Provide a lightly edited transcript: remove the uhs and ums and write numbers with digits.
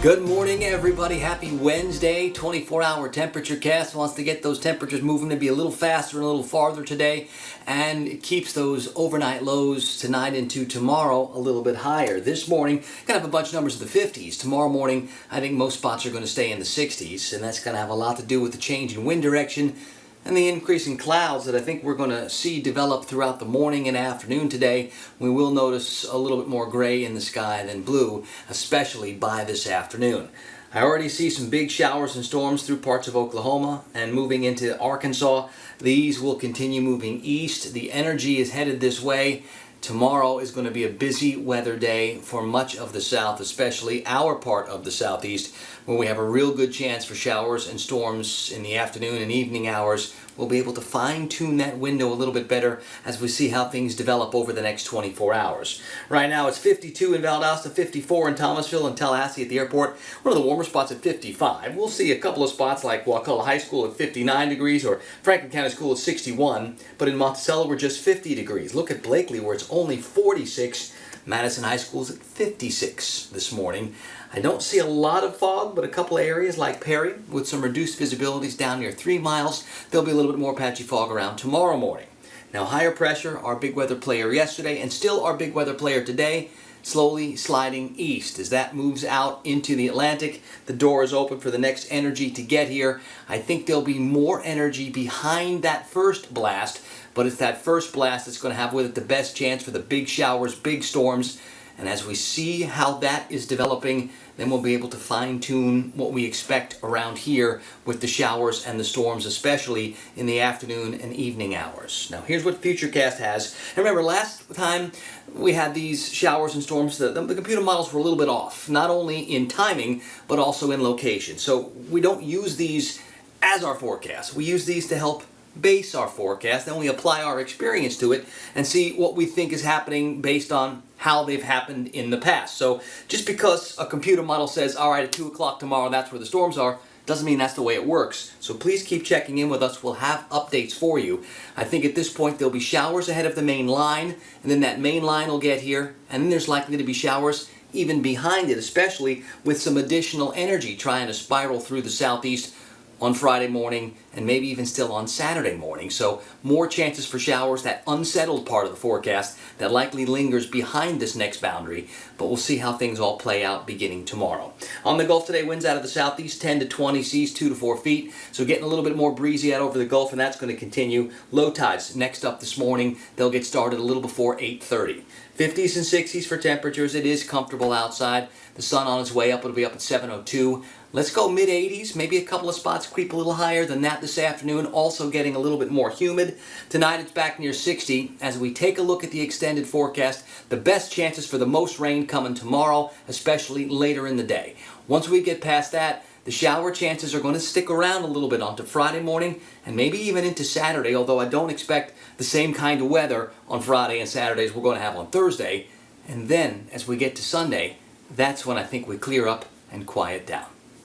Good morning, everybody. Happy Wednesday. 24-hour temperature cast wants to get those temperatures moving to be a little faster and a little farther today, and it keeps those overnight lows tonight into tomorrow a little bit higher. This morning, kind of a bunch of numbers in the 50s. Tomorrow morning, I think most spots are going to stay in the 60s, and that's going to have a lot to do with the change in wind direction and the increase in clouds that I think we're going to see develop throughout the morning and afternoon today. We will notice a little bit more gray in the sky than blue, especially by this afternoon. I already see some big showers and storms through parts of Oklahoma and moving into Arkansas. These will continue moving east. The energy is headed this way. Tomorrow is going to be a busy weather day for much of the south, especially our part of the southeast, where we have a real good chance for showers and storms in the afternoon and evening hours. We'll be able to fine-tune that window a little bit better as we see how things develop over the next 24 hours. Right now it's 52 in Valdosta, 54 in Thomasville and Tallahassee at the airport. One of the warmer spots at 55. We'll see a couple of spots like Wakulla High School at 59 degrees or Franklin County School at 61, but in Monticello we're just 50 degrees. Look at Blakely where it's only 46. Madison High School is at 56 this morning. I don't see a lot of fog, but a couple of areas like Perry with some reduced visibilities down near 3 miles. There'll be a little bit more patchy fog around tomorrow morning. Now higher pressure, our big weather player yesterday and still our big weather player today, slowly sliding east. As that moves out into the Atlantic, the door is open for the next energy to get here. I think there'll be more energy behind that first blast, but it's that first blast that's going to have with it the best chance for the big showers, big storms. And as we see how that is developing, then we'll be able to fine-tune what we expect around here with the showers and the storms, especially in the afternoon and evening hours. Now here's what Futurecast has. And remember, last time we had these showers and storms, the computer models were a little bit off, not only in timing, but also in location. So we don't use these as our forecast. We use these to help base our forecast, then we apply our experience to it and see what we think is happening based on how they've happened in the past. So just because a computer model says, all right, at 2 o'clock tomorrow, that's where the storms are, doesn't mean that's the way it works. So please keep checking in with us. We'll have updates for you. I think at this point there'll be showers ahead of the main line, and then that main line will get here, and then there's likely to be showers even behind it, especially with some additional energy trying to spiral through the southeast on Friday morning and maybe even still on Saturday morning. So more chances for showers, that unsettled part of the forecast that likely lingers behind this next boundary, but we'll see how things all play out beginning tomorrow. On the Gulf today, winds out of the southeast 10 to 20, seas 2 to 4 feet. So getting a little bit more breezy out over the Gulf, and that's going to continue. Low tides next up this morning. They'll get started a little before 8:30. 50s and 60s for temperatures. It is comfortable outside. The sun on its way up. It'll be up at 7:02. Let's go mid-80s. Maybe a couple of spots creep a little higher than that this afternoon. Also getting a little bit more humid. Tonight it's back near 60. As we take a look at the extended forecast, the best chances for the most rain coming tomorrow, especially later in the day. Once we get past that, the shower chances are going to stick around a little bit onto Friday morning and maybe even into Saturday, although I don't expect the same kind of weather on Friday and Saturdays we're going to have on Thursday. And then, as we get to Sunday, that's when I think we clear up and quiet down.